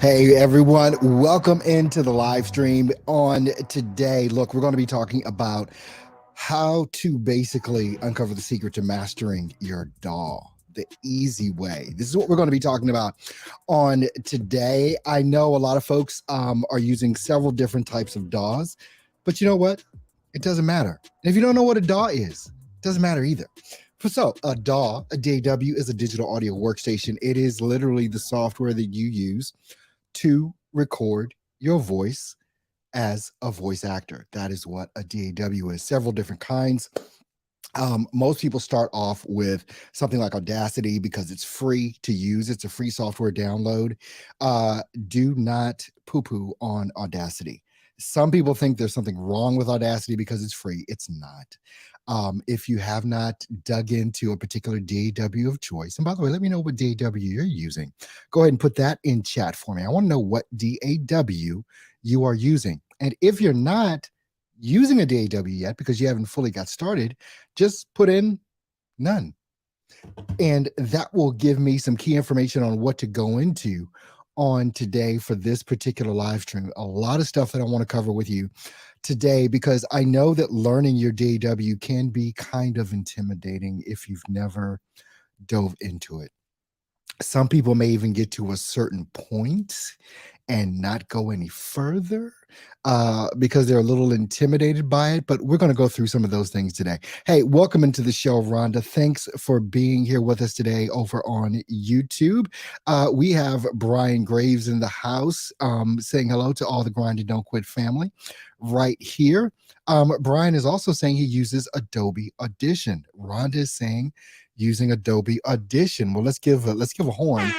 Hey everyone, welcome into the live stream on today. Look, we're going to be talking about how to basically uncover the secret to mastering your DAW the easy way. This is what we're going to be talking about on today. I know a lot of folks are using several different types of DAWs, but you know what? It doesn't matter. And if you don't know what a DAW is, it doesn't matter either. So a DAW, a DAW, is a digital audio workstation. It is literally the software that you use to record your voice as a voice actor. That is what a DAW is. Several different kinds. Most people start off with something like Audacity because it's free to use. It's a free software download. Do not poo poo on Audacity. Some people think there's something wrong with Audacity because it's free. It's not. If you have not dug into a particular DAW of choice, and by the way, let me know what DAW you're using. Go ahead and put that in chat for me. I want to know what DAW you are using. And if you're not using a DAW yet because you haven't fully got started, just put in none. And that will give me some key information on what to go into on today for this particular live stream. A lot of stuff that I want to cover with you today because I know that learning your DAW can be kind of intimidating if you've never dove into it. Some people may even get to a certain point and not go any further because they're a little intimidated by it. But we're going to go through some of those things today. Hey, welcome into the show, Rhonda. Thanks for being here with us today over on YouTube. We have Brian Graves in the house saying hello to all the Grind and Don't Quit family right here. Brian is also saying he uses Adobe Audition. Rhonda is saying using Adobe Audition. Well, let's give a horn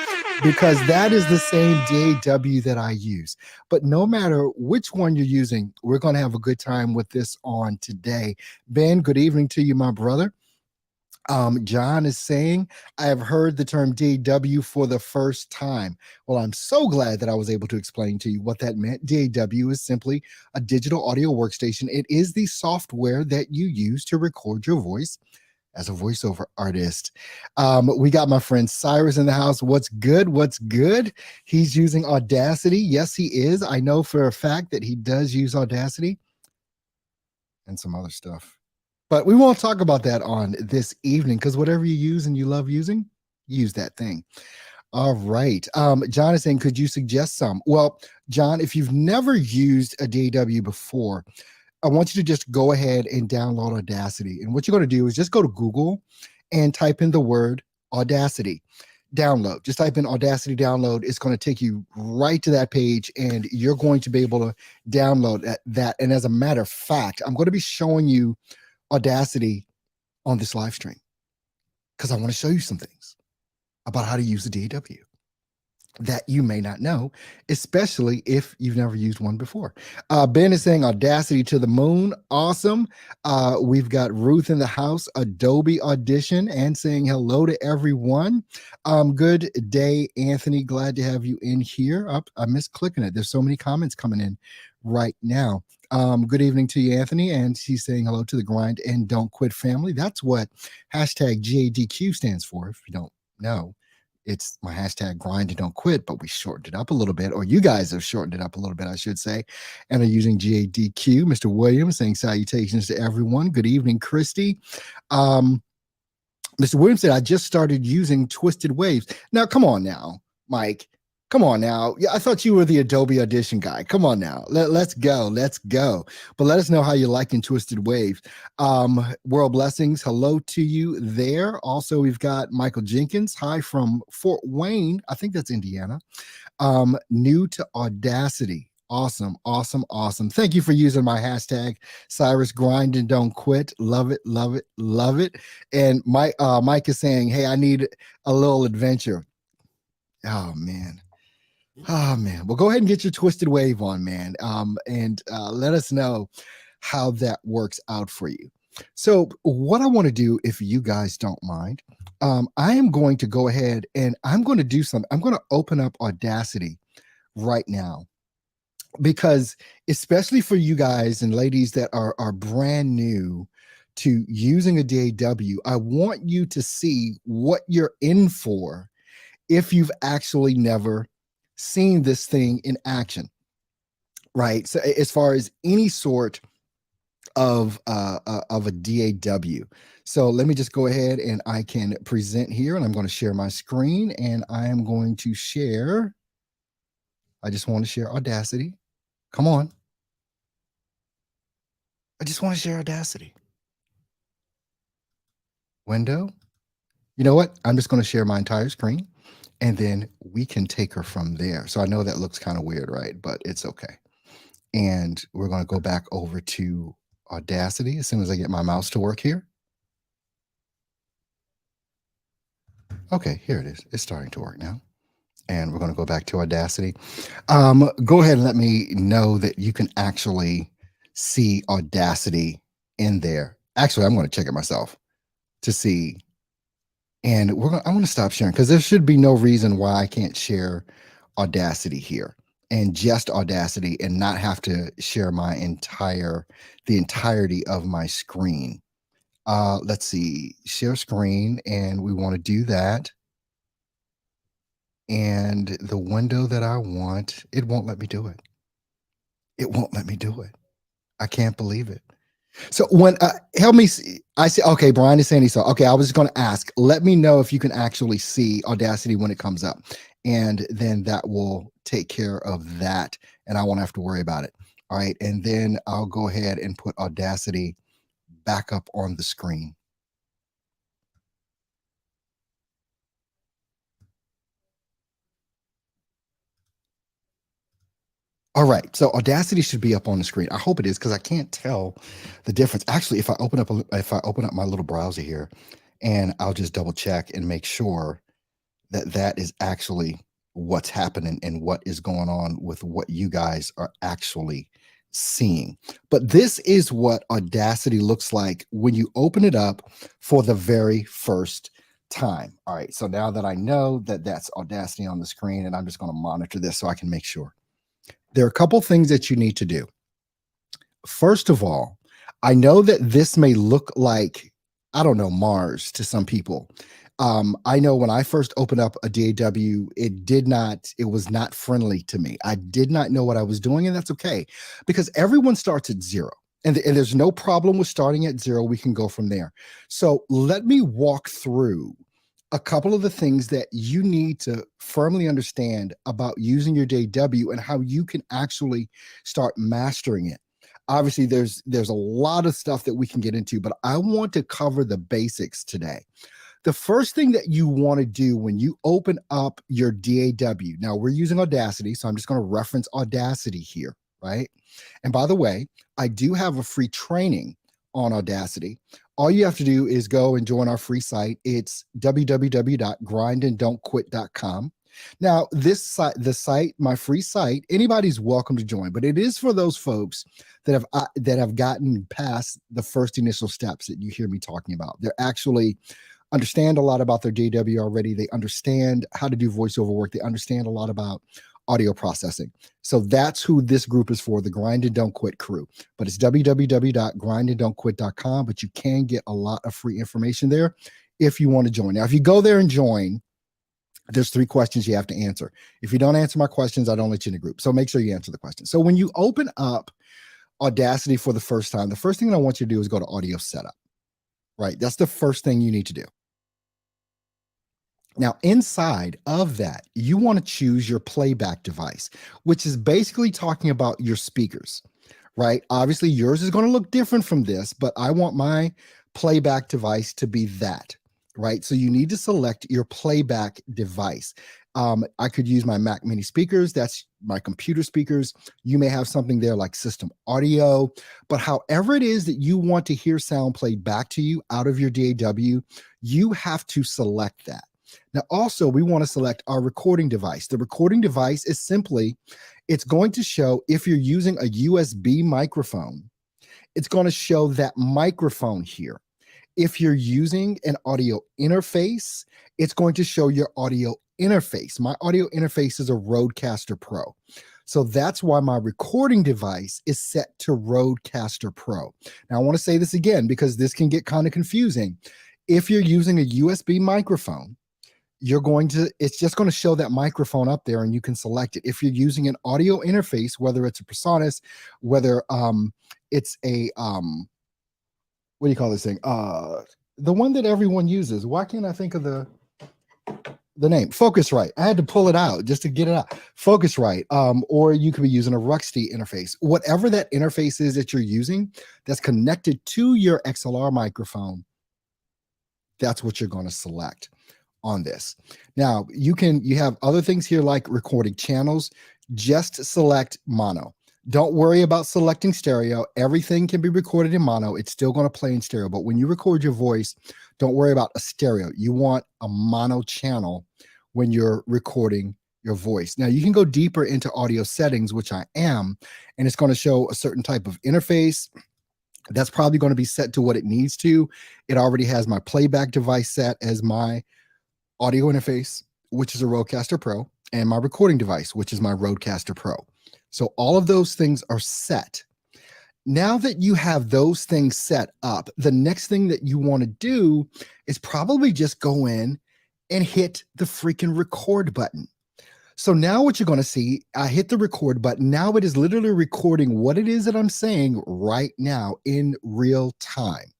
because that is the same DAW that I use. But no matter which one you're using, we're going to have a good time with this on today. Ben, good evening to you, my brother. John is saying, I have heard the term DAW for the first time. Well, I'm so glad that I was able to explain to you what that meant. DAW is simply a digital audio workstation. It is the software that you use to record your voice as a voiceover artist. We got my friend Cyrus in the house. What's good? What's good? He's using Audacity. Yes, he is. I know for a fact that he does use Audacity and some other stuff. But we won't talk about that on this evening because whatever you use and you love using, use that thing. All right. John is saying, could you suggest some? Well, John, if you've never used a DAW before, I want you to just go ahead and download Audacity. And what you're going to do is just go to Google and type in the word Audacity. Download. Just type in Audacity download. It's going to take you right to that page and you're going to be able to download that. And as a matter of fact, I'm going to be showing you Audacity on this live stream because I want to show you some things about how to use the DAW that you may not know, especially if you've never used one before. Ben is saying Audacity to the moon. Awesome. We've got Ruth in the house, Adobe Audition, and saying hello to everyone. Good day, Anthony. Glad to have you in here. I missed clicking it. There's so many comments coming in right now. Good evening to you, Anthony. And she's saying hello to the Grind and Don't Quit family. That's what hashtag GADQ stands for, if you don't know. It's my hashtag Grind and Don't Quit, but we shortened it up a little bit, or you guys have shortened it up a little bit, I should say, and are using GADQ. Mr. Williams saying salutations to everyone. Good evening, Christy. Mr. Williams said, I just started using Twisted Waves. Now, come on now, Mike. Come on now. Yeah, I thought you were the Adobe Audition guy. Come on now. Let's go. Let's go. But let us know how you like in Twisted Wave. World Blessings. Hello to you there. Also, we've got Michael Jenkins. Hi from Fort Wayne. I think that's Indiana. New to Audacity. Awesome. Awesome. Awesome. Thank you for using my hashtag Cyrus Grind and Don't Quit. Love it. Love it. Love it. And Mike is saying, hey, I need a little adventure. Oh, man. Oh man, well, go ahead and get your Twisted Wave on, man, and let us know how that works out for you. So what I want to do, if you guys don't mind, I am going to go ahead and I'm going to do something. I'm going to open up Audacity right now because especially for you guys and ladies that are brand new to using a DAW, I want you to see what you're in for if you've actually never seen this thing in action, right? So as far as any sort of a DAW. So let me just go ahead and I can present here, and I'm going to share my screen, and I am going to share. I just want to share Audacity. Come on. I just want to share Audacity. Window. You know what? I'm just going to share my entire screen, and then we can take her from there. So I know that looks kind of weird, right? But it's okay. And we're going to go back over to Audacity as soon as I get my mouse to work here. Okay, here it is. It's starting to work now. And we're going to go back to Audacity. Go ahead and let me know that you can actually see Audacity in there. Actually, I'm going to check it myself to see. And I'm going to stop sharing because there should be no reason why I can't share Audacity here and just Audacity and not have to share the entirety of my screen. Let's see, share screen, and we want to do that. And the window that I want, it won't let me do it. It won't let me do it. I can't believe it. So when help me see, I see. Okay, Brian is saying he saw. Okay, I was just going to ask. Let me know if you can actually see Audacity when it comes up, and then that will take care of that, and I won't have to worry about it. All right, and then I'll go ahead and put Audacity back up on the screen. All right, so Audacity should be up on the screen. I hope it is because I can't tell the difference. Actually, if I open up my little browser here, and I'll just double check and make sure that that is actually what's happening and what is going on with what you guys are actually seeing. But this is what Audacity looks like when you open it up for the very first time. All right, so now that I know that that's Audacity on the screen, and I'm just going to monitor this so I can make sure. There are a couple things that you need to do. First of all, I know that this may look like, I don't know, Mars to some people. I know when I first opened up a DAW, it was not friendly to me. I did not know what I was doing, and that's okay because everyone starts at zero. And there's no problem with starting at zero. We can go from there. So let me walk through a couple of the things that you need to firmly understand about using your DAW and how you can actually start mastering it. Obviously, there's a lot of stuff that we can get into, but I want to cover the basics today. The first thing that you want to do when you open up your DAW, now we're using Audacity, so I'm just going to reference Audacity here, right? And by the way, I do have a free training on Audacity. All you have to do is go and join our free site. It's www.grindanddon'tquit.com. Now, the site, my free site, anybody's welcome to join, but it is for those folks that have gotten past the first initial steps that you hear me talking about. They're actually understand a lot about their DAW already. They understand how to do voiceover work. They understand a lot about audio processing. So that's who this group is for, the Grind and Don't Quit crew. But it's www.grindanddon'tquit.com, but you can get a lot of free information there if you want to join. Now, if you go there and join, there's 3 questions you have to answer. If you don't answer my questions, I don't let you in the group. So make sure you answer the question. So when you open up Audacity for the first time, the first thing that I want you to do is go to Audio Setup, right? That's the first thing you need to do. Now, inside of that, you want to choose your playback device, which is basically talking about your speakers, right? Obviously, yours is going to look different from this, but I want my playback device to be that, right? So you need to select your playback device. I could use my Mac Mini speakers. That's my computer speakers. You may have something there like system audio, but however it is that you want to hear sound played back to you out of your DAW, you have to select that. Now, also, we want to select our recording device. The recording device is simply, it's going to show if you're using a USB microphone, it's going to show that microphone here. If you're using an audio interface, it's going to show your audio interface. My audio interface is a Rodecaster Pro. So that's why my recording device is set to Rodecaster Pro. Now, I want to say this again because this can get kind of confusing. If you're using a USB microphone, it's just going to show that microphone up there and you can select it. If you're using an audio interface, whether it's a PreSonus, whether it's a what do you call this thing? The one that everyone uses. Why can't I think of the name? Focusrite. I had to pull it out just to get it out. Focusrite. Or you could be using a Ruxty interface. Whatever that interface is that you're using that's connected to your XLR microphone, that's what you're going to select on this. Now, you have other things here like recording channels. Just select mono. Don't worry about selecting stereo. Everything can be recorded in mono. It's still going to play in stereo. But when you record your voice, don't worry about a stereo. You want a mono channel when you're recording your voice. Now, you can go deeper into audio settings, which I am, and it's going to show a certain type of interface. That's probably going to be set to what it needs to. It already has my playback device set as my audio interface, which is a Rodecaster Pro, and my recording device, which is my Rodecaster Pro. So all of those things are set. Now that you have those things set up, the next thing that you want to do is probably just go in and hit the freaking record button. So now what you're going to see, I hit the record button. Now it is literally recording what it is that I'm saying right now in real time.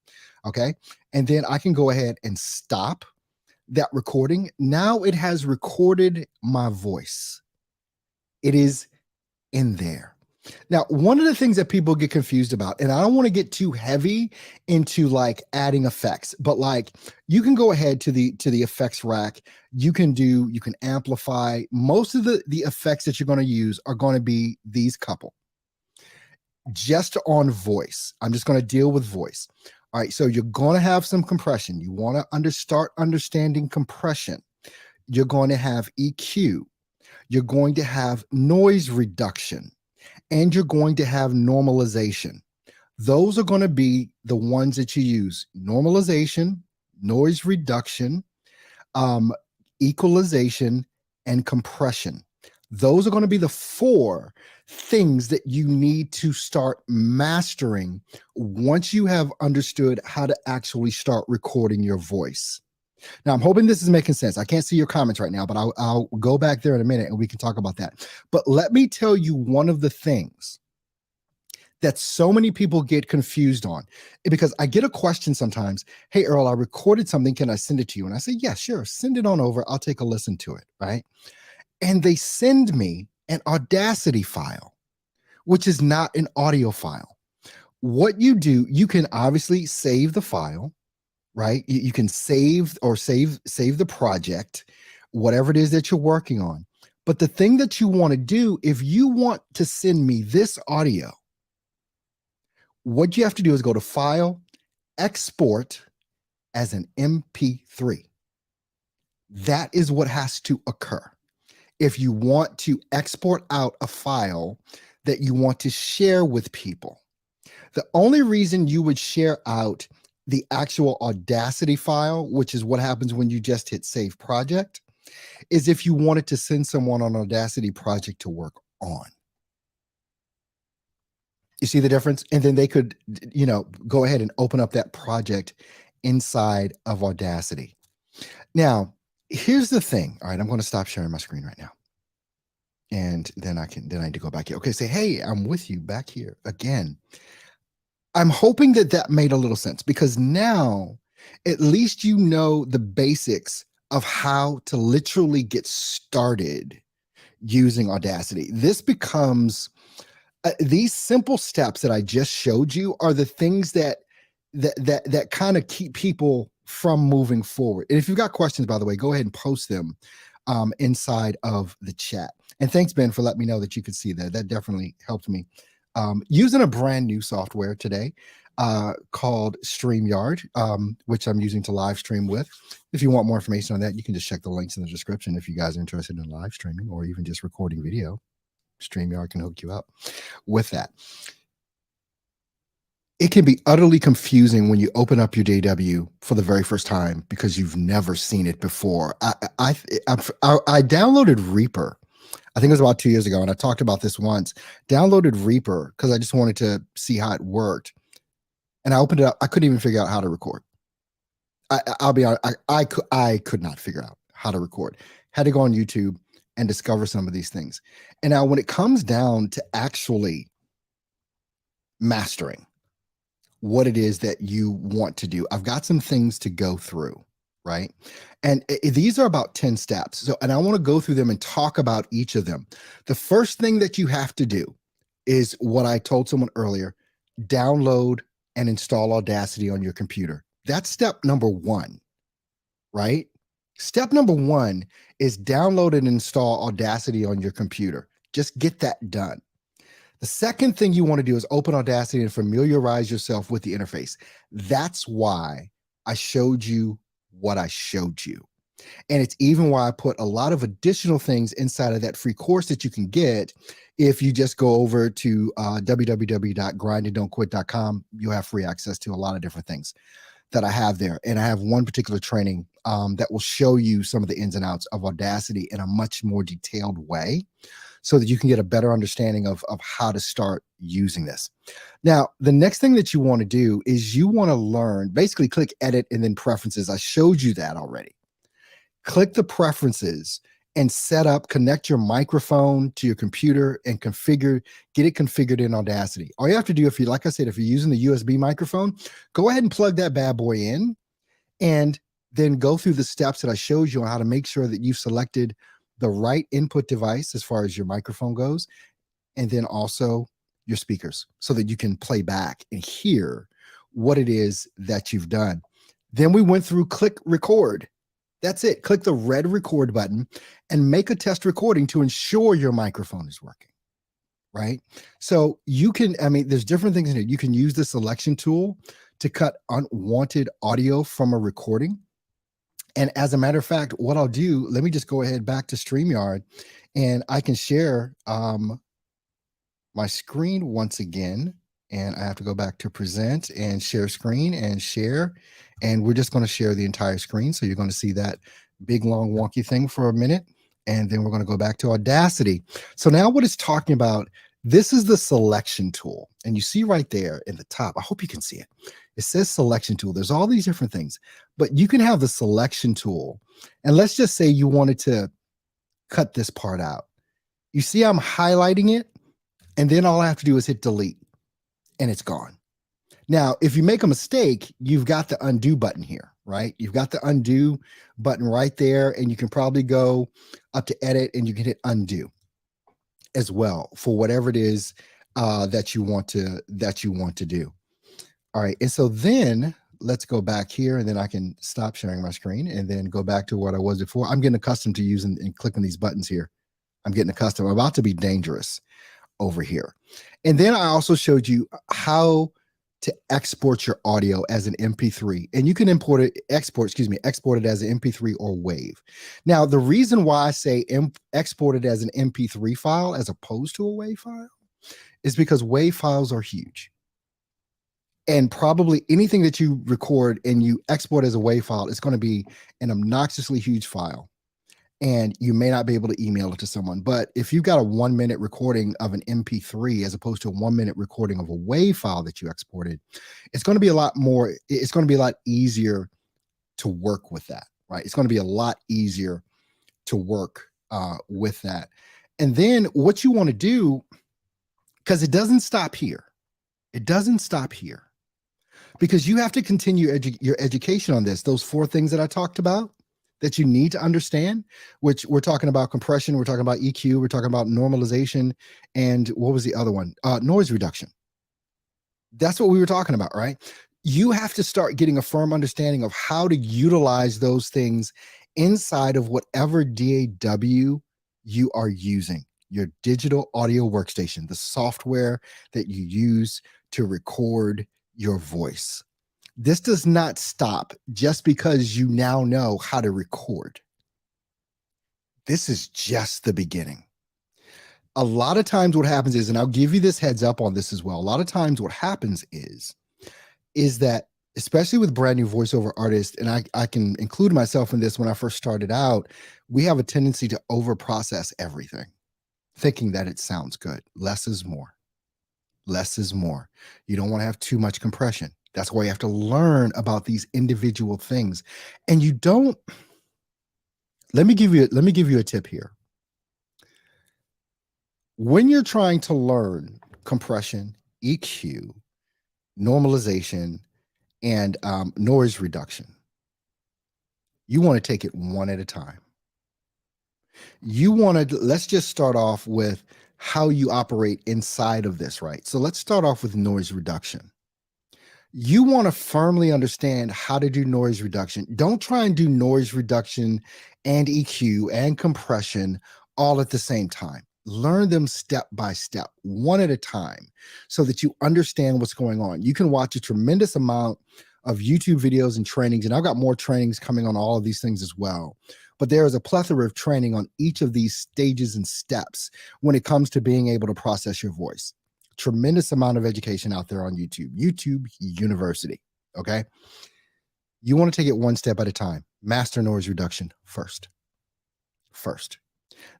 Okay. And then I can go ahead and stop that recording. Now it has recorded my voice. It is in there. Now, one of the things that people get confused about, and I don't want to get too heavy into like adding effects, but like you can go ahead to the effects rack. You can amplify. Most of the effects that you're going to use are going to be these couple. Just on voice. I'm just going to deal with voice. All right. So you're going to have some compression. You want to start understanding compression. You're going to have EQ. You're going to have noise reduction, and you're going to have normalization. Those are going to be the ones that you use: normalization, noise reduction, equalization, and compression. Those are going to be the 4 things that you need to start mastering once you have understood how to actually start recording your voice. Now, I'm hoping this is making sense. I can't see your comments right now, but I'll go back there in a minute and we can talk about that. But let me tell you one of the things that so many people get confused on, because I get a question sometimes, hey, Earl, I recorded something. Can I send it to you? And I say, yeah, sure. Send it on over. I'll take a listen to it, right? And they send me an Audacity file, which is not an audio file. What you do, you can obviously save the file, right? You can save the project, whatever it is that you're working on. But the thing that you want to do, if you want to send me this audio, what you have to do is go to File, Export as an MP3. That is what has to occur. If you want to export out a file that you want to share with people, the only reason you would share out the actual Audacity file, which is what happens when you just hit Save Project, is if you wanted to send someone an Audacity project to work on. You see the difference? And then they could, go ahead and open up that project inside of Audacity. Now, here's the thing. All right, I'm going to stop sharing my screen right now. And then I need to go back here. Okay, say, hey, I'm with you back here again. I'm hoping that made a little sense, because now at least you know the basics of how to literally get started using Audacity. This becomes these simple steps that I just showed you are the things that kind of keep people from moving forward. And if you've got questions, by the way, go ahead and post them inside of the chat. And thanks, Ben, for letting me know that you could see that. That definitely helped me. Using a brand new software today called StreamYard, which I'm using to live stream with. If you want more information on that, you can just check the links in the description if you guys are interested in live streaming or even just recording video. StreamYard can hook you up with that. It can be utterly confusing when you open up your DAW for the very first time because you've never seen it before. I downloaded Reaper. I think it was about 2 years ago, and I talked about this once. Downloaded Reaper because I just wanted to see how it worked. And I opened it up. I couldn't even figure out how to record. I'll be honest. I could not figure out how to record. Had to go on YouTube and discover some of these things. And now when it comes down to actually mastering what it is that you want to do, I've got some things to go through, right? And these are about 10 steps. So, and I want to go through them and talk about each of them. The first thing that you have to do is what I told someone earlier: download and install Audacity on your computer. That's step number one, right? Step number one is download and install Audacity on your computer. Just get that done. The second thing you want to do is open Audacity and familiarize yourself with the interface. That's why I showed you what I showed you. And it's even why I put a lot of additional things inside of that free course that you can get. If you just go over to www.grindanddontquit.com, you'll have free access to a lot of different things that I have there. And I have one particular training that will show you some of the ins and outs of Audacity in a much more detailed way, so that you can get a better understanding of how to start using this. Now, the next thing that you want to do is you want to learn, basically click edit and then preferences. I showed you that already. Click the preferences and set up, connect your microphone to your computer and get it configured in Audacity. All you have to do, like I said, if you're using the USB microphone, go ahead and plug that bad boy in and then go through the steps that I showed you on how to make sure that you've selected the right input device as far as your microphone goes, and then also your speakers, so that you can play back and hear what it is that you've done. Then we went through click record. That's it. Click the red record button and make a test recording to ensure your microphone is working, right? So you can, there's different things in it. You can use the selection tool to cut unwanted audio from a recording. And as a matter of fact, what I'll do, let me just go ahead back to StreamYard and I can share my screen once again. And I have to go back to present and share screen and share. And we're just going to share the entire screen. So you're going to see that big, long, wonky thing for a minute. And then we're going to go back to Audacity. So now what it's talking about, this is the selection tool. And you see right there in the top, I hope you can see it. It says selection tool. There's all these different things, but you can have the selection tool. And let's just say you wanted to cut this part out. You see I'm highlighting it, and then all I have to do is hit delete and it's gone. Now, if you make a mistake, you've got the undo button here, right? You've got the undo button right there, and you can probably go up to edit and you can hit undo as well for whatever it is that you want to do. All right. And so then let's go back here, and then I can stop sharing my screen and then go back to what I was before. I'm getting accustomed to using and clicking these buttons here. I'm getting accustomed. I'm about to be dangerous over here. And then I also showed you how to export your audio as an MP3, and you can export it as an MP3 or WAV. Now, the reason why I say export it as an MP3 file as opposed to a WAV file is because WAV files are huge. And probably anything that you record and you export as a WAV file is going to be an obnoxiously huge file. And you may not be able to email it to someone. But if you've got a 1 minute recording of an MP3 as opposed to a 1 minute recording of a WAV file that you exported, it's going to be a lot easier to work with that, right? It's going to be a lot easier to work with that. And then what you want to do, because it doesn't stop here. It doesn't stop here. Because you have to continue your education on this. Those 4 things that I talked about that you need to understand, which we're talking about compression, we're talking about EQ, we're talking about normalization, and what was the other one? Noise reduction. That's what we were talking about, right? You have to start getting a firm understanding of how to utilize those things inside of whatever DAW you are using, your digital audio workstation, the software that you use to record your voice. This does not stop just because you now know how to record. This is just the beginning. A lot of times what happens is, and I'll give you this heads up on this as well. A lot of times what happens is that, especially with brand new voiceover artists, and I can include myself in this, when I first started out, we have a tendency to overprocess everything, thinking that it sounds good. Less is more. Less is more. You don't want to have too much compression. That's why you have to learn about these individual things. And you don't, let me give you a tip here. When you're trying to learn compression, EQ, normalization, and noise reduction, you want to take it one at a time. You want to, let's just start off with how you operate inside of this, right? So let's start off with noise reduction. You want to firmly understand how to do noise reduction. Don't try and do noise reduction and EQ and compression all at the same time. Learn them step by step, one at a time, so that you understand what's going on. You can watch a tremendous amount of YouTube videos and trainings, and I've got more trainings coming on all of these things as well. But there is a plethora of training on each of these stages and steps when it comes to being able to process your voice. Tremendous amount of education out there on YouTube University. Okay. You want to take it one step at a time. Master noise reduction first.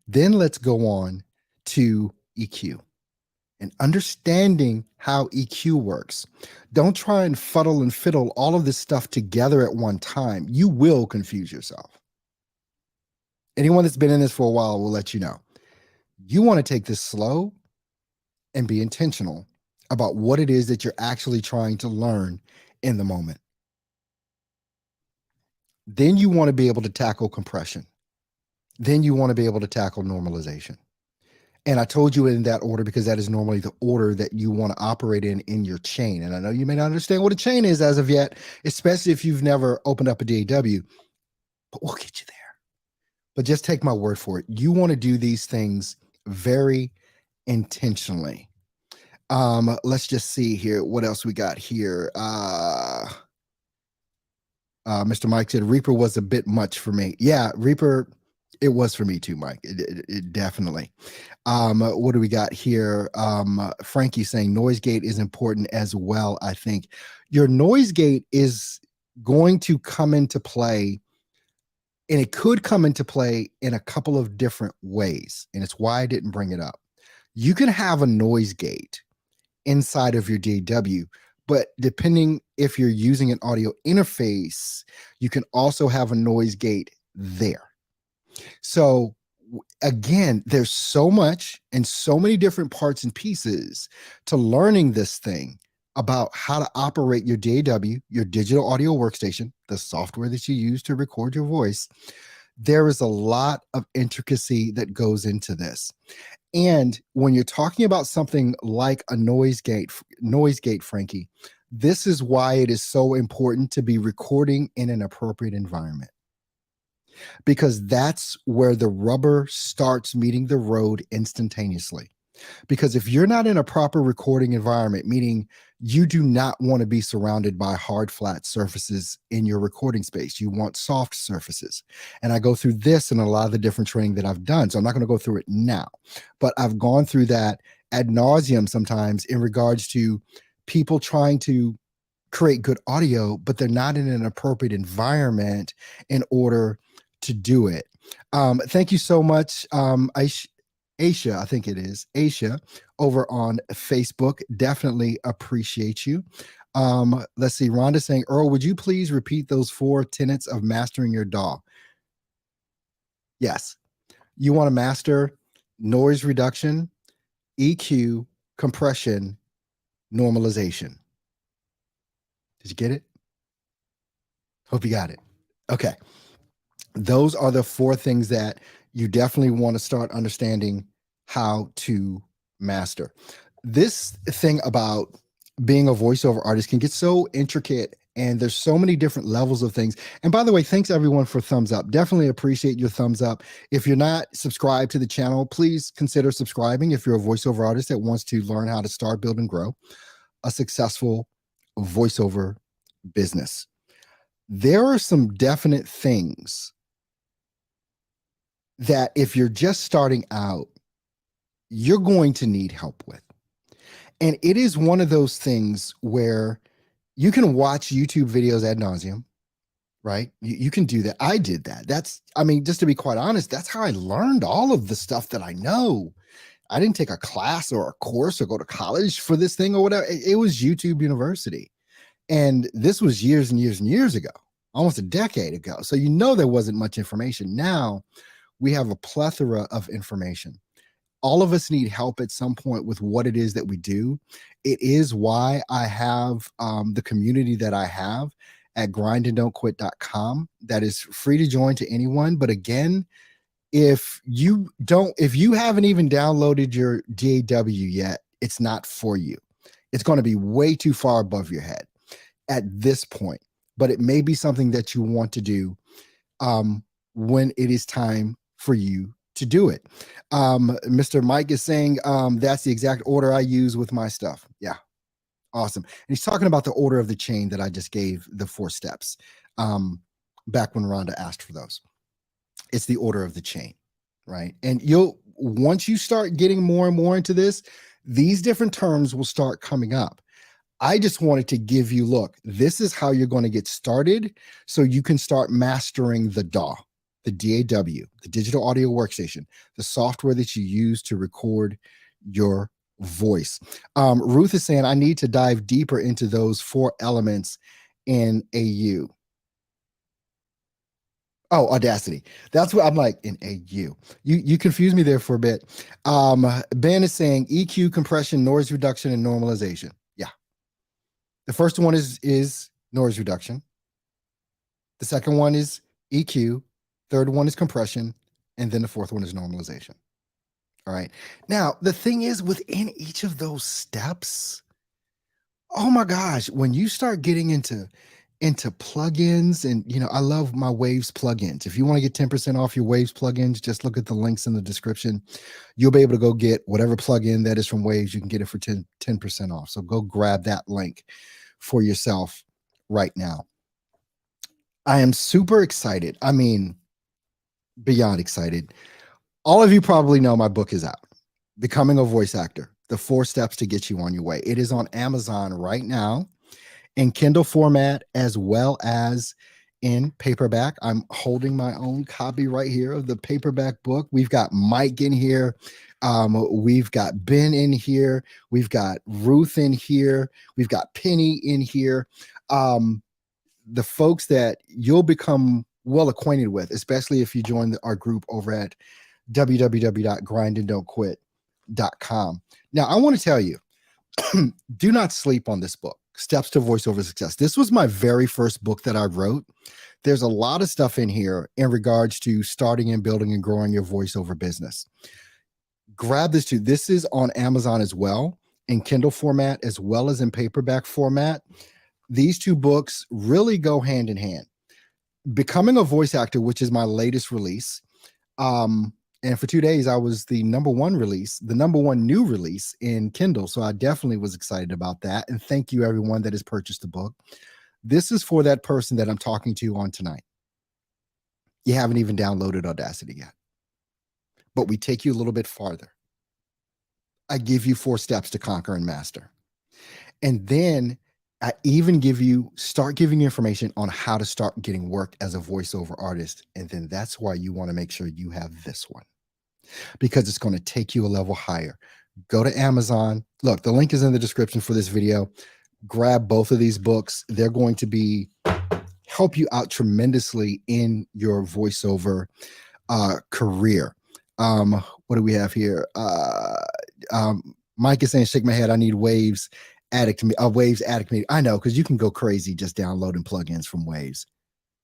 Then let's go on to EQ and understanding how EQ works. Don't try and fuddle and fiddle all of this stuff together at one time. You will confuse yourself. Anyone that's been in this for a while will let you know. You want to take this slow and be intentional about what it is that you're actually trying to learn in the moment. Then you want to be able to tackle compression. Then you want to be able to tackle normalization. And I told you in that order because that is normally the order that you want to operate in your chain. And I know you may not understand what a chain is as of yet, especially if you've never opened up a DAW, but we'll get you there. But just take my word for it. You want to do these things very intentionally. Let's just see here. What else we got here? Mr. Mike said Reaper was a bit much for me. Yeah, Reaper, it was for me too, Mike. It definitely. What do we got here? Frankie saying noise gate is important as well. I think your noise gate is going to come into play, and it could come into play in a couple of different ways. And it's why I didn't bring it up. You can have a noise gate inside of your DAW, but depending if you're using an audio interface, you can also have a noise gate there. So again, there's so much and so many different parts and pieces to learning this thing about how to operate your DAW, your digital audio workstation, the software that you use to record your voice. There is a lot of intricacy that goes into this. And when you're talking about something like a noise gate, Frankie, this is why it is so important to be recording in an appropriate environment. Because that's where the rubber starts meeting the road instantaneously. Because if you're not in a proper recording environment, meaning you do not want to be surrounded by hard, flat surfaces in your recording space, you want soft surfaces. And I go through this in a lot of the different training that I've done. So I'm not going to go through it now, but I've gone through that ad nauseum sometimes in regards to people trying to create good audio, but they're not in an appropriate environment in order to do it. Thank you so much, Aisha, I think it is Aisha over on Facebook. Definitely appreciate you. Let's see. Rhonda saying, Earl, would you please repeat those 4 tenets of mastering your DAW? Yes. You want to master noise reduction, EQ, compression, normalization. Did you get it? Hope you got it. Okay. Those are the 4 things that you definitely want to start understanding how to master. This thing about being a voiceover artist can get so intricate, and there's so many different levels of things. And by the way, thanks everyone for thumbs up. Definitely appreciate your thumbs up. If you're not subscribed to the channel, please consider subscribing if you're a voiceover artist that wants to learn how to start, build, and grow a successful voiceover business. There are some definite things that if you're just starting out, you're going to need help with. And it is one of those things where you can watch YouTube videos ad nauseum, right? You can do that. I did that. Just to be quite honest, that's how I learned all of the stuff that I know. I didn't take a class or a course or go to college for this thing or whatever. It was YouTube University. And this was years and years and years ago. almost a decade ago. So you know there wasn't much information. Now we have a plethora of information. All of us need help at some point with what it is that we do. It is why I have the community that I have at grindanddontquit.com that is free to join to anyone. But again, if you haven't even downloaded your DAW yet, it's not for you. It's going to be way too far above your head at this point, but it may be something that you want to do when it is time for you to do it. Mr. Mike is saying that's the exact order I use with my stuff. Yeah. Awesome. And he's talking about the order of the chain that I just gave, the 4 steps, back when Rhonda asked for those. It's the order of the chain, right? And once you start getting more and more into this, these different terms will start coming up. I just wanted to give you, look, this is how you're going to get started so you can start mastering the DAW, the DAW, the digital audio workstation, the software that you use to record your voice. Ruth is saying, I need to dive deeper into those 4 elements in AU. Oh, Audacity. That's what I'm like, in AU. You confused me there for a bit. Ben is saying EQ, compression, noise reduction, and normalization. Yeah. The first one is noise reduction. The second one is EQ. Third one is compression. And then the fourth one is normalization. All right. Now, the thing is, within each of those steps, oh my gosh, when you start getting into plugins, and I love my Waves plugins. If you want to get 10% off your Waves plugins, just look at the links in the description. You'll be able to go get whatever plugin that is from Waves. You can get it for 10% off. So go grab that link for yourself right now. I am super excited. I mean, beyond excited. All of you probably know my book is out, Becoming a Voice Actor, the 4 steps to get you on your way. It is on Amazon right now, in Kindle format as well as in paperback. I'm holding my own copy right here of the paperback book. We've got Mike in here. We've got Ben in here. We've got Ruth in here. We've got Penny in here. The folks that you'll become well acquainted with, especially if you join our group over at www.grindanddontquit.com. Now, I want to tell you, do not sleep on this book, Steps to Voiceover Success. This was my very first book that I wrote. There's a lot of stuff in here in regards to starting and building and growing your voiceover business. Grab this too. This is on Amazon as well, in Kindle format as well as in paperback format. These 2 books really go hand in hand. Becoming a Voice Actor, which is my latest release, and for 2 days, I was the number 1 new release in Kindle. So I definitely was excited about that. And thank you, everyone that has purchased the book. This is for that person that I'm talking to on tonight. You haven't even downloaded Audacity yet, but we take you a little bit farther. I give you 4 steps to conquer and master. And then I even start giving you information on how to start getting work as a voiceover artist. And then that's why you want to make sure you have this one, because it's going to take you a level higher. Go to Amazon. Look, the link is in the description for this video. Grab both of these books. They're going to help you out tremendously in your voiceover career. What do we have here? Mike is saying, shake my head. I need Waves Waves Addict Me. I know, because you can go crazy just downloading plugins from Waves.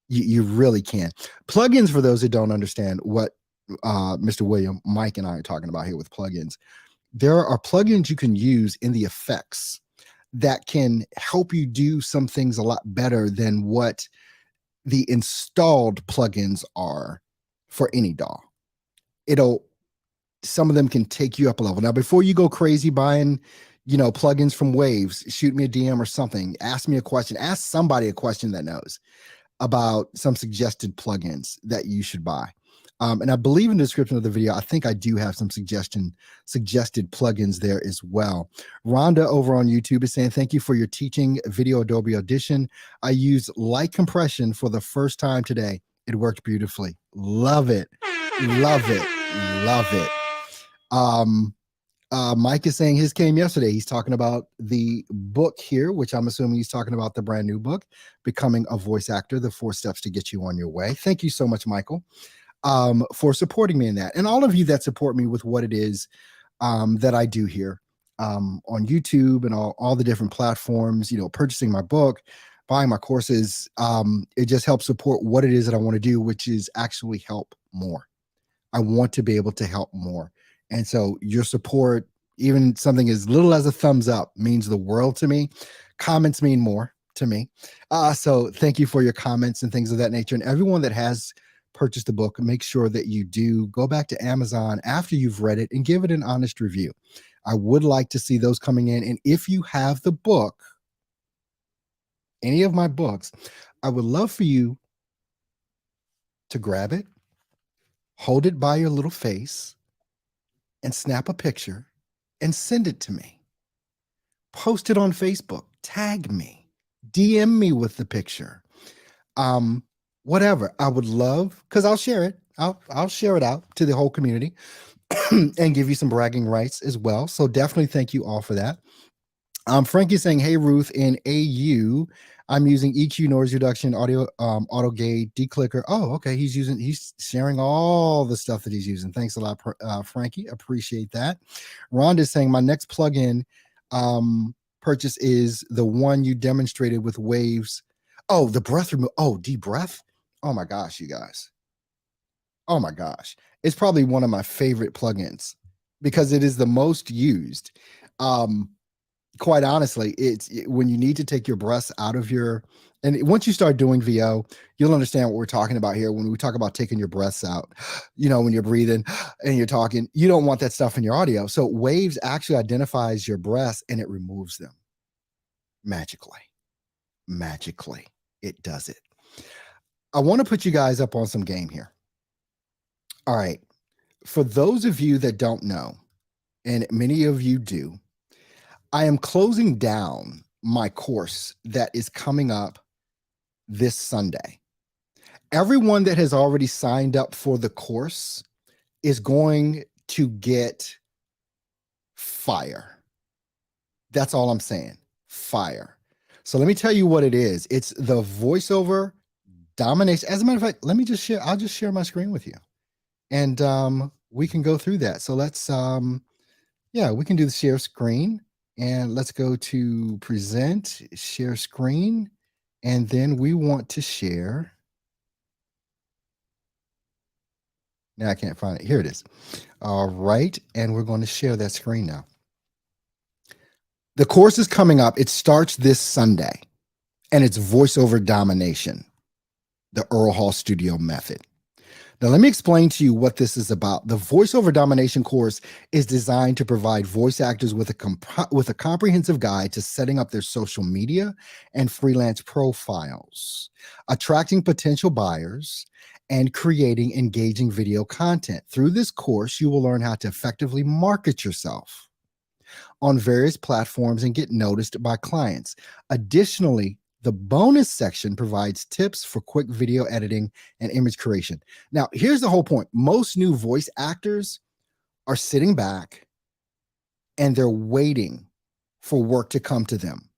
You really can. Plugins, for those who don't understand what Mr. William, Mike, and I are talking about here with plugins, there are plugins you can use in the effects that can help you do some things a lot better than what the installed plugins are for any DAW. Some of them can take you up a level. Now, before you go crazy buying plugins from Waves, shoot me a DM or something. Ask me a question. Ask somebody a question that knows about some suggested plugins that you should buy. And I believe in the description of the video, I think I do have some suggested plugins there as well. Rhonda over on YouTube is saying, thank you for your teaching video Adobe Audition. I used light compression for the first time today. It worked beautifully. Love it. Love it. Love it. Mike is saying his came yesterday. He's talking about the book here, which I'm assuming he's talking about the brand new book, Becoming a Voice Actor, the 4 Steps to Get You on Your Way. Thank you so much, Michael, for supporting me in that. And all of you that support me with what it is that I do here on YouTube and all the different platforms, purchasing my book, buying my courses. It just helps support what it is that I want to do, which is actually help more. I want to be able to help more. And so your support, even something as little as a thumbs up, means the world to me. Comments mean more to me. So thank you for your comments and things of that nature. And everyone that has purchased the book, make sure that you do go back to Amazon after you've read it and give it an honest review. I would like to see those coming in. And if you have the book, any of my books, I would love for you to grab it, hold it by your little face, and snap a picture and send it to me. Post it on Facebook, tag me, DM me with the picture. Whatever. I would love, because I'll share it. I'll share it out to the whole community and give you some bragging rights as well. So definitely thank you all for that. Frankie's saying, hey, Ruth, in AU, I'm using EQ, noise reduction, auto gate, declicker. Oh, okay. He's sharing all the stuff that he's using. Thanks a lot, Frankie. Appreciate that. Rhonda's saying my next plugin purchase is the one you demonstrated with Waves. Oh, the breath remove. Oh, deep breath. Oh my gosh, you guys. Oh my gosh. It's probably one of my favorite plugins because it is the most used. Quite honestly, it's when you need to take your breaths out of your, and once you start doing VO, you'll understand what we're talking about here. When we talk about taking your breaths out, when you're breathing and you're talking, you don't want that stuff in your audio. So Waves actually identifies your breaths and it removes them magically. It does it. I want to put you guys up on some game here. All right. For those of you that don't know, and many of you do, I am closing down my course that is coming up this Sunday. Everyone that has already signed up for the course is going to get fire. That's all I'm saying. Fire. So let me tell you what it is. It's the voiceover domination. As a matter of fact, let me just share. I'll just share my screen with you and we can go through that. So let's, we can do the share screen. And let's go to present, share screen, and then we want to share. Now I can't find it. Here it is. All right. And we're going to share that screen now. The course is coming up. It starts this Sunday, and it's voiceover domination, the Earl Hall Studio method. Now, let me explain to you what this is about. The voiceover domination course is designed to provide voice actors with a comprehensive guide to setting up their social media and freelance profiles, attracting potential buyers, and creating engaging video content. Through this course, you will learn how to effectively market yourself on various platforms and get noticed by clients. Additionally, the bonus section provides tips for quick video editing and image creation. Now, here's the whole point. Most new voice actors are sitting back and they're waiting for work to come to them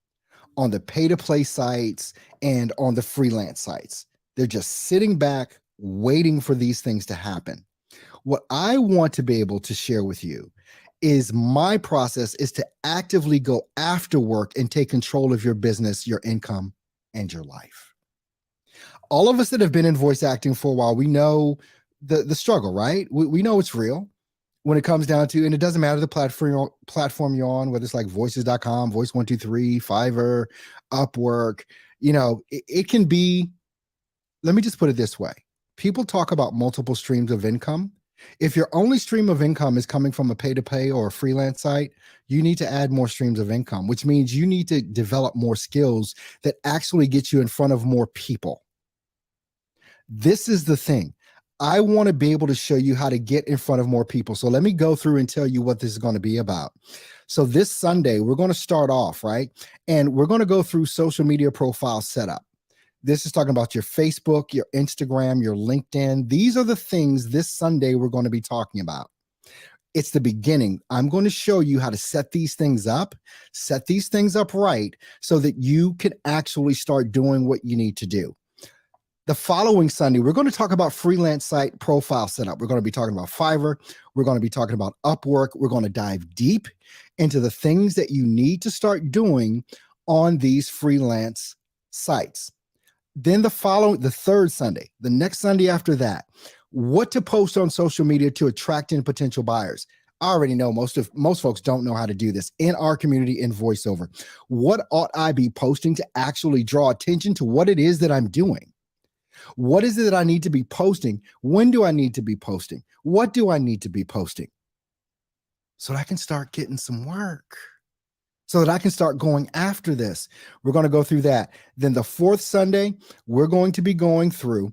on the pay-to-play sites and on the freelance sites. They're just sitting back, waiting for these things to happen. What I want to be able to share with you is my process is to actively go after work and take control of your business, your income, and your life. All of us that have been in voice acting for a while, we know the struggle, right? We know it's real when it comes down to, and it doesn't matter the platform you're on, whether it's like voices.com, Voice123, Fiverr, Upwork, it can be, let me just put it this way. People talk about multiple streams of income. If your only stream of income is coming from a pay-to-pay or a freelance site, you need to add more streams of income, which means you need to develop more skills that actually get you in front of more people. This is the thing. I want to be able to show you how to get in front of more people. So let me go through and tell you what this is going to be about. So this Sunday, we're going to start off, right? And we're going to go through social media profile setup. This is talking about your Facebook, your Instagram, your LinkedIn. These are the things this Sunday we're going to be talking about. It's the beginning. I'm going to show you how to set these things up right so that you can actually start doing what you need to do. The following Sunday, we're going to talk about freelance site profile setup. We're going to be talking about Fiverr. We're going to be talking about Upwork. We're going to dive deep into the things that you need to start doing on these freelance sites. Then the third Sunday, the next Sunday after that, what to post on social media to attract in potential buyers. I already know most folks don't know how to do this in our community in voiceover. What ought I be posting to actually draw attention to what it is that I'm doing? What is it that I need to be posting? When do I need to be posting? What do I need to be posting? So that I can start getting some work, so that I can start going after this. We're going to go through that. Then the fourth Sunday, we're going to be going through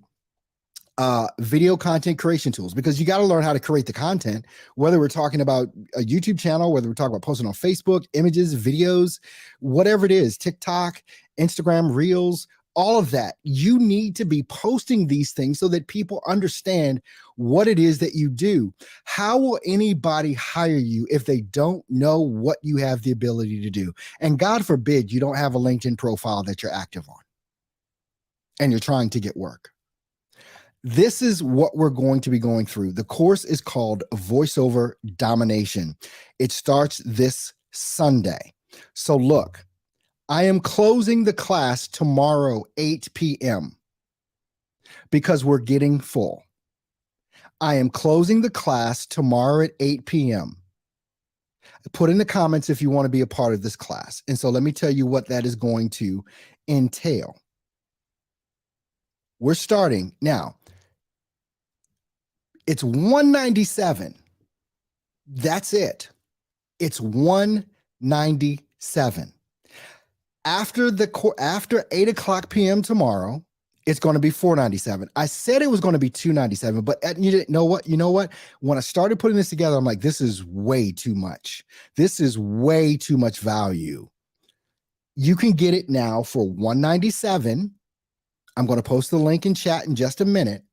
video content creation tools, because you got to learn how to create the content, whether we're talking about a YouTube channel, whether we're talking about posting on Facebook, images, videos, whatever it is, TikTok, Instagram, Reels, all of that. You need to be posting these things so that people understand what it is that you do. How will anybody hire you if they don't know what you have the ability to do? And God forbid you don't have a LinkedIn profile that you're active on and you're trying to get work. This is what we're going to be going through. The course is called Voiceover Domination. It starts this Sunday. So look, I am closing the class tomorrow, 8 p.m. because we're getting full. I am closing the class tomorrow at 8 p.m. Put in the comments if you want to be a part of this class. And so let me tell you what that is going to entail. We're starting now. It's $197. That's it. It's $197. After 8 o'clock p.m. tomorrow, it's going to be $497. I said it was going to be $297, but you didn't know what? You know what? When I started putting this together, I'm like, this is way too much. This is way too much value. You can get it now for $197. I'm going to post the link in chat in just a minute,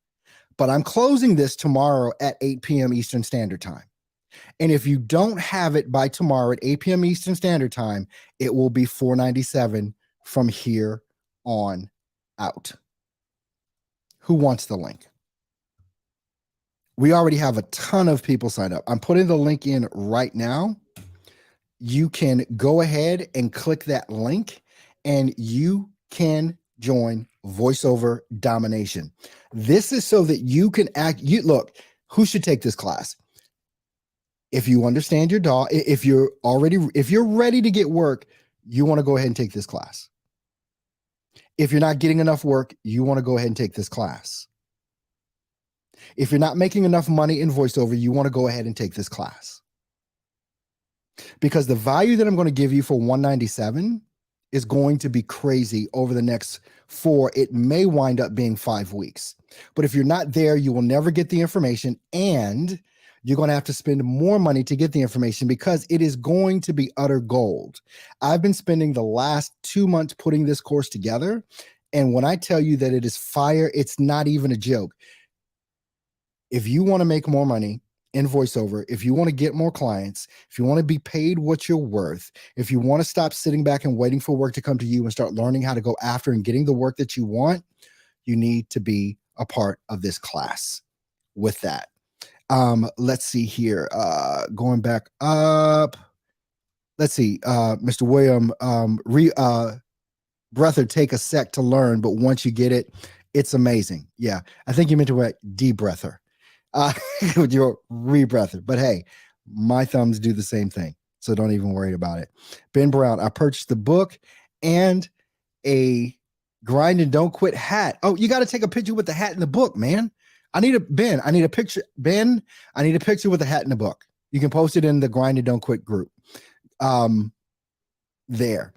but I'm closing this tomorrow at 8 p.m. Eastern Standard Time. And if you don't have it by tomorrow at 8 p.m. Eastern Standard Time, it will be $497 from here on out. Who wants the link? We already have a ton of people signed up. I'm putting the link in right now. You can go ahead and click that link and you can join Voiceover Domination. This is so that you can look, who should take this class? If you understand your DAW, if you're ready to get work, you want to go ahead and take this class. If you're not getting enough work, you want to go ahead and take this class. If you're not making enough money in voiceover, you want to go ahead and take this class. Because the value that I'm going to give you for $197 is going to be crazy over the next 4, it may wind up being 5 weeks. But if you're not there, you will never get the information, and you're going to have to spend more money to get the information because it is going to be utter gold. I've been spending the last 2 months putting this course together, and when I tell you that it is fire, it's not even a joke. If you want to make more money in voiceover, if you want to get more clients, if you want to be paid what you're worth, if you want to stop sitting back and waiting for work to come to you and start learning how to go after and getting the work that you want, you need to be a part of this class. With that, let's see here. Going back up. Let's see. Mr. William, breather take a sec to learn, but once you get it, it's amazing. Yeah. I think you meant to write de-breather. With your rebreather. But hey, my thumbs do the same thing. So don't even worry about it. Ben Brown, I purchased the book and a Grind and Don't Quit hat. Oh, you got to take a picture with the hat in the book, man. I need a picture with the hat in the book. You can post it in the Grind and Don't Quit group. There.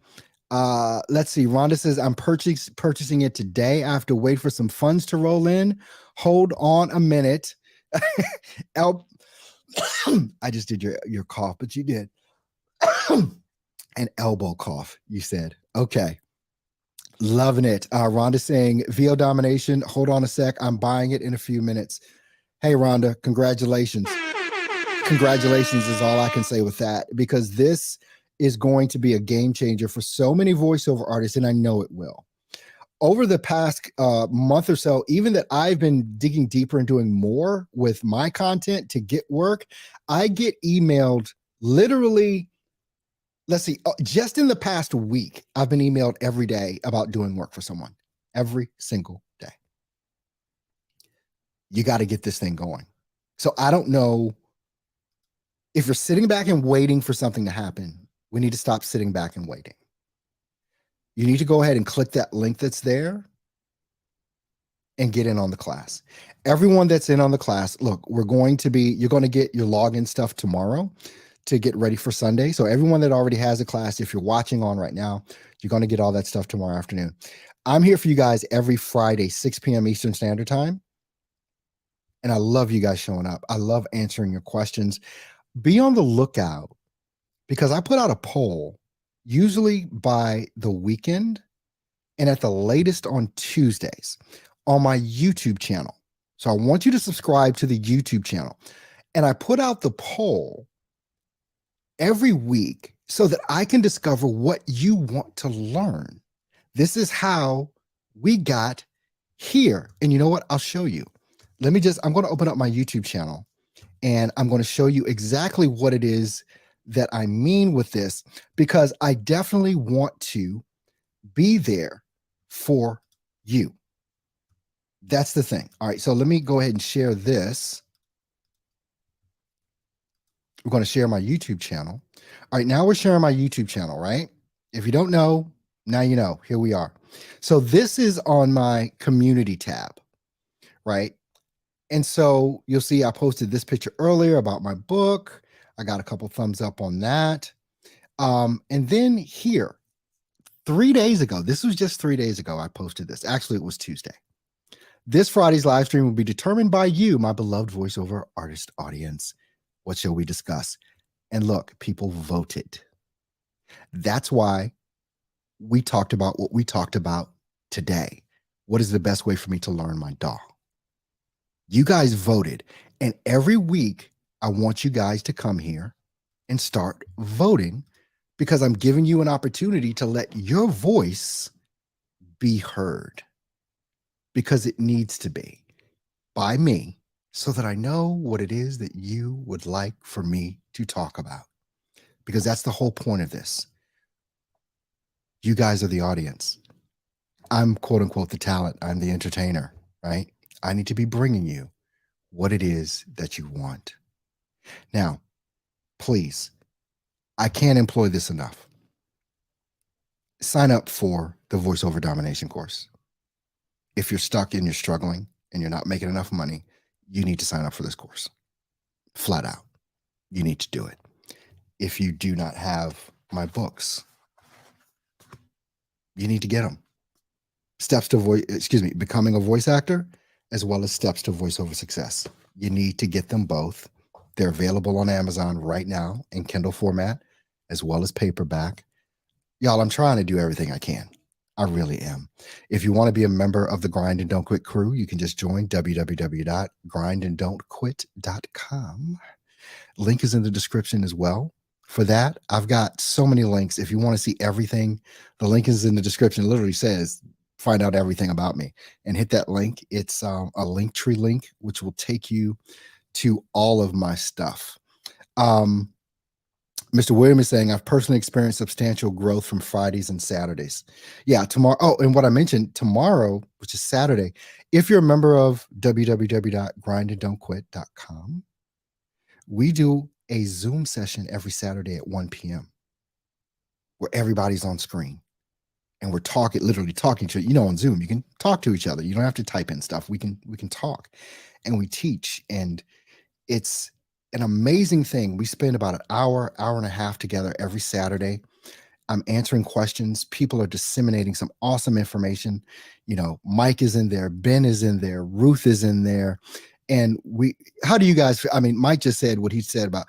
Let's see. Rhonda says, I'm purchasing it today. I have to wait for some funds to roll in. Hold on a minute. I just did your cough, but you did. An elbow cough, you said. Okay. Loving it. Rhonda saying, VO Domination. Hold on a sec. I'm buying it in a few minutes. Hey, Rhonda, congratulations. Congratulations is all I can say with that, because this is going to be a game changer for so many voiceover artists, and I know it will. Over the past month or so, even that I've been digging deeper and doing more with my content to get work, I get emailed literally, let's see, just in the past week, I've been emailed every day about doing work for someone, every single day. You got to get this thing going. So I don't know if you're sitting back and waiting for something to happen. We need to stop sitting back and waiting. You need to go ahead and click that link that's there and get in on the class. Everyone that's in on the class, look, you're going to get your login stuff tomorrow to get ready for Sunday. So everyone that already has a class, if you're watching on right now, you're going to get all that stuff tomorrow afternoon. I'm here for you guys every Friday, 6 p.m. Eastern Standard Time. And I love you guys showing up. I love answering your questions. Be on the lookout, because I put out a poll usually by the weekend and at the latest on Tuesdays on my YouTube channel. So I want you to subscribe to the YouTube channel. And I put out the poll every week so that I can discover what you want to learn. This is how we got here. And you know what? I'll show you. I'm going to open up my YouTube channel and I'm going to show you exactly what it is that I mean with this, because I definitely want to be there for you. That's the thing. All right. So let me go ahead and share this. We're going to share my YouTube channel. All right. Now we're sharing my YouTube channel, right? If you don't know, now you know. Here we are. So this is on my community tab, right? And so you'll see I posted this picture earlier about my book. I got a couple thumbs up on that. And then here, 3 days ago, this was just 3 days ago, I posted this. Actually, it was Tuesday. This Friday's live stream will be determined by you, my beloved voiceover artist audience. What shall we discuss? And look, people voted. That's why we talked about what we talked about today. What is the best way for me to learn my DAW? You guys voted. And every week, I want you guys to come here and start voting, because I'm giving you an opportunity to let your voice be heard, because it needs to be by me, so that I know what it is that you would like for me to talk about, because that's the whole point of this. You guys are the audience. I'm quote unquote the talent. I'm the entertainer, right? I need to be bringing you what it is that you want. Now, please, I can't employ this enough. Sign up for the voiceover domination course. If you're stuck and you're struggling and you're not making enough money, you need to sign up for this course. Flat out. You need to do it. If you do not have my books, you need to get them. Becoming a voice actor, as well as Steps to Voiceover Success. You need to get them both. They're available on Amazon right now in Kindle format, as well as paperback. Y'all, I'm trying to do everything I can. I really am. If you want to be a member of the Grind and Don't Quit crew, you can just join www.grindanddon'tquit.com. Link is in the description as well. For that, I've got so many links. If you want to see everything, the link is in the description. It literally says, find out everything about me, and hit that link. It's a Linktree link, which will take you to all of my stuff. Mr. William is saying, I've personally experienced substantial growth from Fridays and Saturdays. Yeah, tomorrow. Oh, and what I mentioned, tomorrow, which is Saturday, if you're a member of www.grindanddon'tquit.com, we do a Zoom session every Saturday at 1 p.m. where everybody's on screen. And we're literally talking to, on Zoom, you can talk to each other. You don't have to type in stuff. We can talk, and we teach. And it's an amazing thing. We spend about an hour and a half together every Saturday. I'm answering questions. People are disseminating some awesome information. Mike is in there. Ben is in there. Ruth is in there. And how do you guys, Mike just said what he said about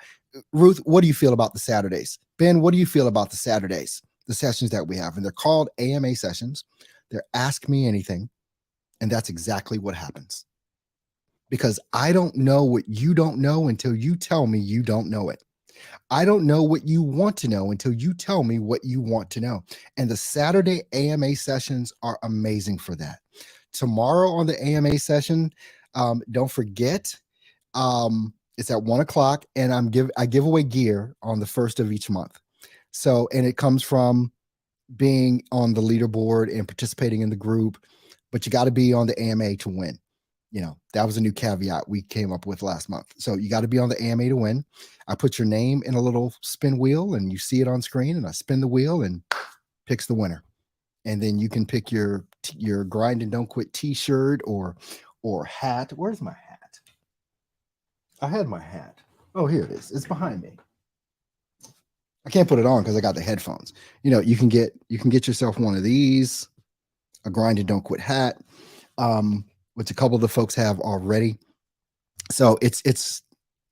Ruth. What do you feel about the Saturdays? Ben, what do you feel about the Saturdays? The sessions that we have, and they're called AMA sessions. They're Ask Me Anything. And that's exactly what happens. because I don't know what you don't know until you tell me you don't know it. I don't know what you want to know until you tell me what you want to know. And the Saturday AMA sessions are amazing for that. Tomorrow on the AMA session, don't forget, it's at 1 o'clock, and I give away gear on the first of each month. So, and it comes from being on the leaderboard and participating in the group, but you got to be on the AMA to win. That was a new caveat we came up with last month. So you got to be on the AMA to win. I put your name in a little spin wheel and you see it on screen, and I spin the wheel and picks the winner. And then you can pick your Grind and Don't Quit t-shirt or hat. Where's my hat? I had my hat. Oh, here it is. It's behind me. I can't put it on because I got the headphones. You can get yourself one of these, a Grind and Don't Quit hat, which a couple of the folks have already. So it's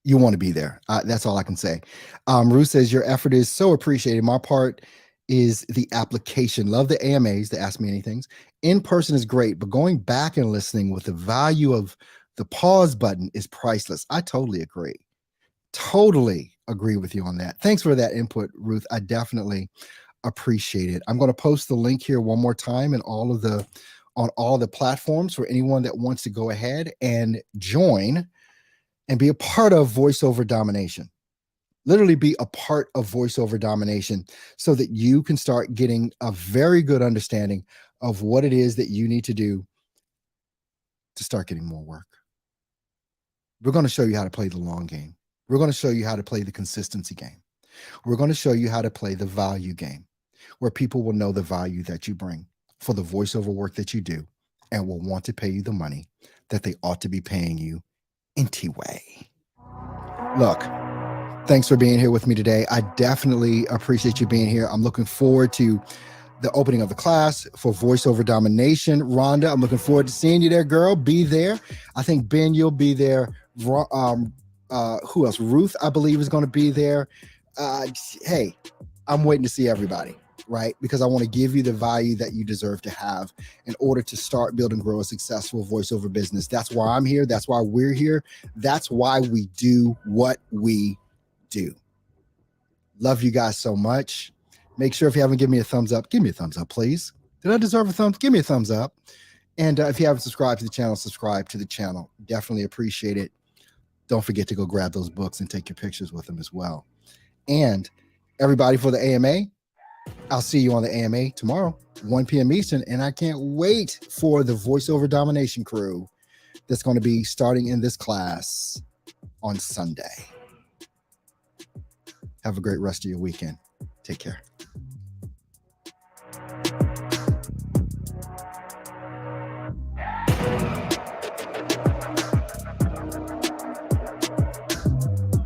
you want to be there. That's all I can say. Ruth says your effort is so appreciated. My part is the application. Love the AMAs, the Ask Me Anythings. In person is great, but going back and listening with the value of the pause button is priceless. I totally agree. Totally agree with you on that. Thanks for that input, Ruth. I definitely appreciate it. I'm going to post the link here one more time on all the platforms for anyone that wants to go ahead and join and be a part of voiceover domination. Literally be a part of voiceover domination so that you can start getting a very good understanding of what it is that you need to do to start getting more work. We're going to show you how to play the long game. We're going to show you how to play the consistency game. We're going to show you how to play the value game, where people will know the value that you bring for the voiceover work that you do and will want to pay you the money that they ought to be paying you anyway. Look, thanks for being here with me today. I definitely appreciate you being here. I'm looking forward to the opening of the class for voiceover domination. Rhonda, I'm looking forward to seeing you there, girl. Be there. I think, Ben, you'll be there. Who else? Ruth, I believe, is going to be there. Hey, I'm waiting to see everybody, right? Because I want to give you the value that you deserve to have in order to start, build, and grow a successful voiceover business. That's why I'm here. That's why we're here. That's why we do what we do. Love you guys so much. Make sure, if you haven't given me a thumbs up, give me a thumbs up, please. Did I deserve a thumbs? Give me a thumbs up. And if you haven't subscribed to the channel, subscribe to the channel. Definitely appreciate it. Don't forget to go grab those books and take your pictures with them as well. And everybody, for the AMA, I'll see you on the AMA tomorrow, 1 p.m. Eastern. And I can't wait for the voiceover domination crew that's going to be starting in this class on Sunday. Have a great rest of your weekend. Take care.